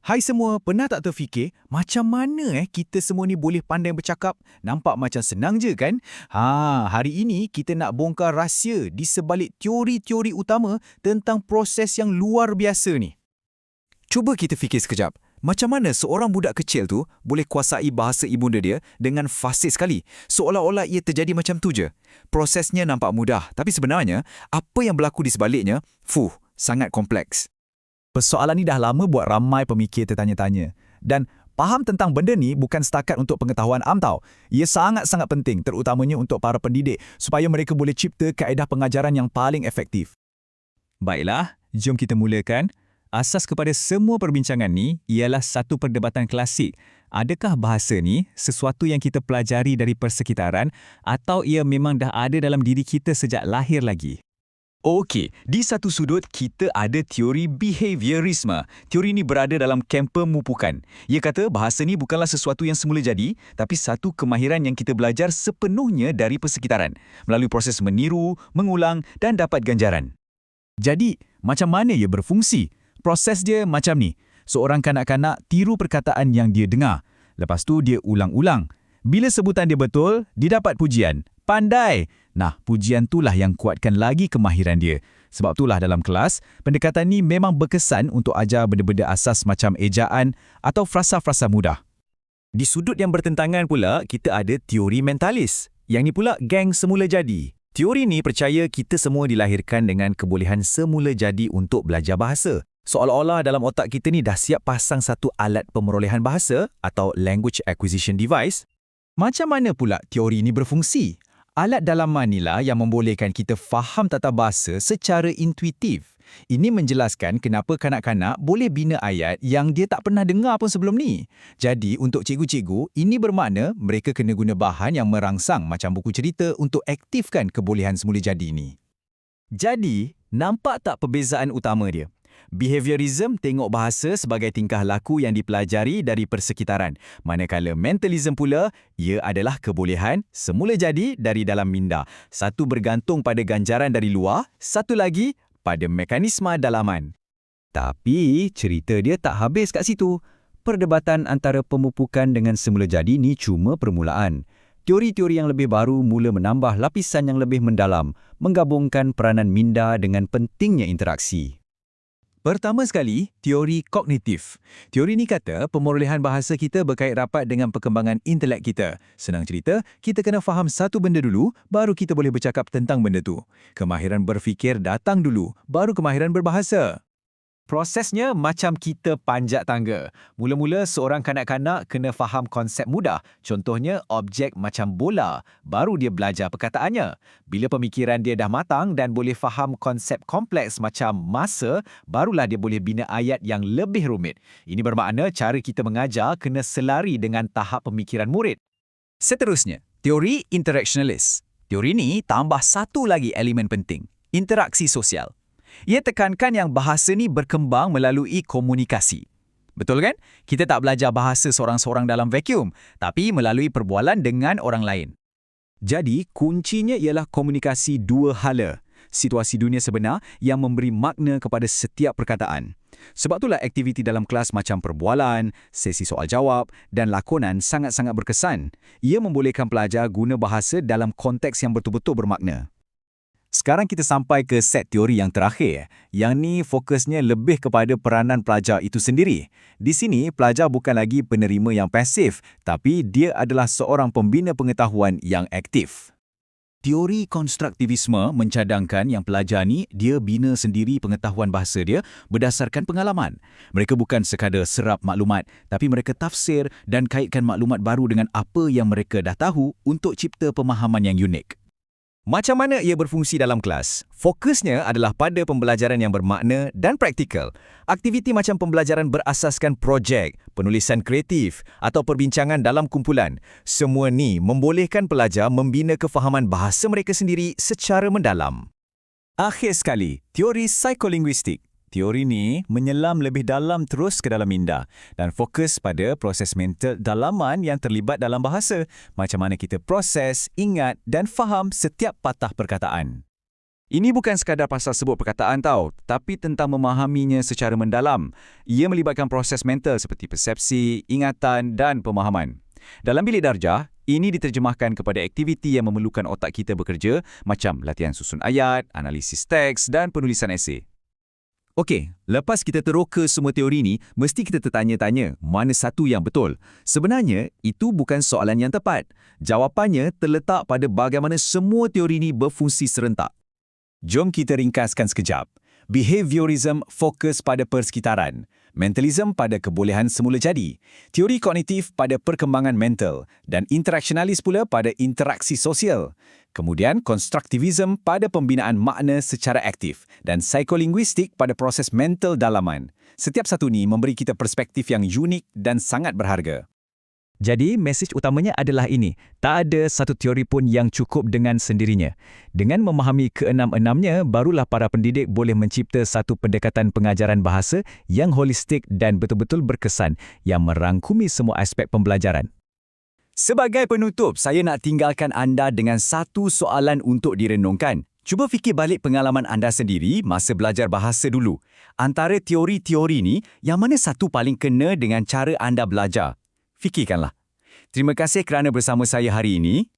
Hai semua, pernah tak terfikir macam mana kita semua ni boleh pandai bercakap? Nampak macam senang je kan? Hari ini kita nak bongkar rahsia di sebalik teori-teori utama tentang proses yang luar biasa ni. Cuba kita fikir sekejap. Macam mana seorang budak kecil tu boleh kuasai bahasa ibunda dia dengan fasih sekali? Seolah-olah ia terjadi macam tu je. Prosesnya nampak mudah, tapi sebenarnya apa yang berlaku di sebaliknya, sangat kompleks. Persoalan ni dah lama buat ramai pemikir tertanya-tanya. Dan faham tentang benda ni bukan setakat untuk pengetahuan am tau. Ia sangat-sangat penting terutamanya untuk para pendidik supaya mereka boleh cipta kaedah pengajaran yang paling efektif. Baiklah, jom kita mulakan. Asas kepada semua perbincangan ni ialah satu perdebatan klasik. Adakah bahasa ni sesuatu yang kita pelajari dari persekitaran atau ia memang dah ada dalam diri kita sejak lahir lagi? Okey, di satu sudut kita ada teori behaviorisme. Teori ini berada dalam kamp pemupukan. Ia kata bahasa ni bukanlah sesuatu yang semula jadi, tapi satu kemahiran yang kita belajar sepenuhnya dari persekitaran, melalui proses meniru, mengulang dan dapat ganjaran. Jadi, macam mana ia berfungsi? Proses dia macam ni. Seorang kanak-kanak tiru perkataan yang dia dengar. Lepas tu dia ulang-ulang. Bila sebutan dia betul, dia dapat pujian. Pandai! Nah, pujian itulah yang kuatkan lagi kemahiran dia. Sebab itulah dalam kelas, pendekatan ni memang berkesan untuk ajar benda-benda asas macam ejaan atau frasa-frasa mudah. Di sudut yang bertentangan pula, kita ada teori mentalis. Yang ni pula geng semula jadi. Teori ni percaya kita semua dilahirkan dengan kebolehan semula jadi untuk belajar bahasa. Seolah-olah dalam otak kita ni dah siap pasang satu alat pemerolehan bahasa atau language acquisition device. Macam mana pula teori ini berfungsi? Alat dalaman inilah yang membolehkan kita faham tata bahasa secara intuitif. Ini menjelaskan kenapa kanak-kanak boleh bina ayat yang dia tak pernah dengar pun sebelum ni. Jadi, untuk cikgu-cikgu, ini bermakna mereka kena guna bahan yang merangsang macam buku cerita untuk aktifkan kebolehan semula jadi ni. Jadi, nampak tak perbezaan utama dia? Behaviorism tengok bahasa sebagai tingkah laku yang dipelajari dari persekitaran, manakala mentalism pula, ia adalah kebolehan semula jadi dari dalam minda. Satu bergantung pada ganjaran dari luar, satu lagi pada mekanisme dalaman. Tapi cerita dia tak habis kat situ. Perdebatan antara pemupukan dengan semula jadi ni cuma permulaan. Teori-teori yang lebih baru mula menambah lapisan yang lebih mendalam, menggabungkan peranan minda dengan pentingnya interaksi. Pertama sekali, teori kognitif. Teori ni kata pemerolehan bahasa kita berkait rapat dengan perkembangan intelek kita. Senang cerita, kita kena faham satu benda dulu, baru kita boleh bercakap tentang benda tu. Kemahiran berfikir datang dulu, baru kemahiran berbahasa. Prosesnya macam kita panjat tangga. Mula-mula seorang kanak-kanak kena faham konsep mudah. Contohnya objek macam bola. Baru dia belajar perkataannya. Bila pemikiran dia dah matang dan boleh faham konsep kompleks macam masa, barulah dia boleh bina ayat yang lebih rumit. Ini bermakna cara kita mengajar kena selari dengan tahap pemikiran murid. Seterusnya, teori interactionalist. Teori ni tambah satu lagi elemen penting, interaksi sosial. Ia tekankan yang bahasa ni berkembang melalui komunikasi. Betul kan? Kita tak belajar bahasa seorang-seorang dalam vacuum, tapi melalui perbualan dengan orang lain. Jadi, kuncinya ialah komunikasi dua hala. Situasi dunia sebenar yang memberi makna kepada setiap perkataan. Sebab itulah aktiviti dalam kelas macam perbualan, sesi soal jawab dan lakonan sangat-sangat berkesan. Ia membolehkan pelajar guna bahasa dalam konteks yang betul-betul bermakna. Sekarang kita sampai ke set teori yang terakhir. Yang ni fokusnya lebih kepada peranan pelajar itu sendiri. Di sini, pelajar bukan lagi penerima yang pasif, tapi dia adalah seorang pembina pengetahuan yang aktif. Teori konstruktivisme mencadangkan yang pelajar ni dia bina sendiri pengetahuan bahasa dia berdasarkan pengalaman. Mereka bukan sekadar serap maklumat, tapi mereka tafsir dan kaitkan maklumat baru dengan apa yang mereka dah tahu untuk cipta pemahaman yang unik. Macam mana ia berfungsi dalam kelas? Fokusnya adalah pada pembelajaran yang bermakna dan praktikal. Aktiviti macam pembelajaran berasaskan projek, penulisan kreatif atau perbincangan dalam kumpulan. Semua ni membolehkan pelajar membina kefahaman bahasa mereka sendiri secara mendalam. Akhir sekali, teori psikolinguistik. Teori ni menyelam lebih dalam terus ke dalam minda dan fokus pada proses mental dalaman yang terlibat dalam bahasa, macam mana kita proses, ingat dan faham setiap patah perkataan. Ini bukan sekadar pasal sebut perkataan tau, tapi tentang memahaminya secara mendalam. Ia melibatkan proses mental seperti persepsi, ingatan dan pemahaman. Dalam bilik darjah, ini diterjemahkan kepada aktiviti yang memerlukan otak kita bekerja macam latihan susun ayat, analisis teks dan penulisan esei. Okey, lepas kita teroka semua teori ni, mesti kita tertanya-tanya mana satu yang betul. Sebenarnya, itu bukan soalan yang tepat. Jawapannya terletak pada bagaimana semua teori ni berfungsi serentak. Jom kita ringkaskan sekejap. Behaviorism fokus pada persekitaran. Mentalism pada kebolehan semula jadi. Teori kognitif pada perkembangan mental. Dan interaksionalis pula pada interaksi sosial. Kemudian, konstruktivism pada pembinaan makna secara aktif. Dan psikolinguistik pada proses mental dalaman. Setiap satu ni memberi kita perspektif yang unik dan sangat berharga. Jadi, mesej utamanya adalah ini. Tak ada satu teori pun yang cukup dengan sendirinya. Dengan memahami keenam-enamnya, barulah para pendidik boleh mencipta satu pendekatan pengajaran bahasa yang holistik dan betul-betul berkesan yang merangkumi semua aspek pembelajaran. Sebagai penutup, saya nak tinggalkan anda dengan satu soalan untuk direnungkan. Cuba fikir balik pengalaman anda sendiri masa belajar bahasa dulu. Antara teori-teori ni, yang mana satu paling kena dengan cara anda belajar? Fikirkanlah. Terima kasih kerana bersama saya hari ini.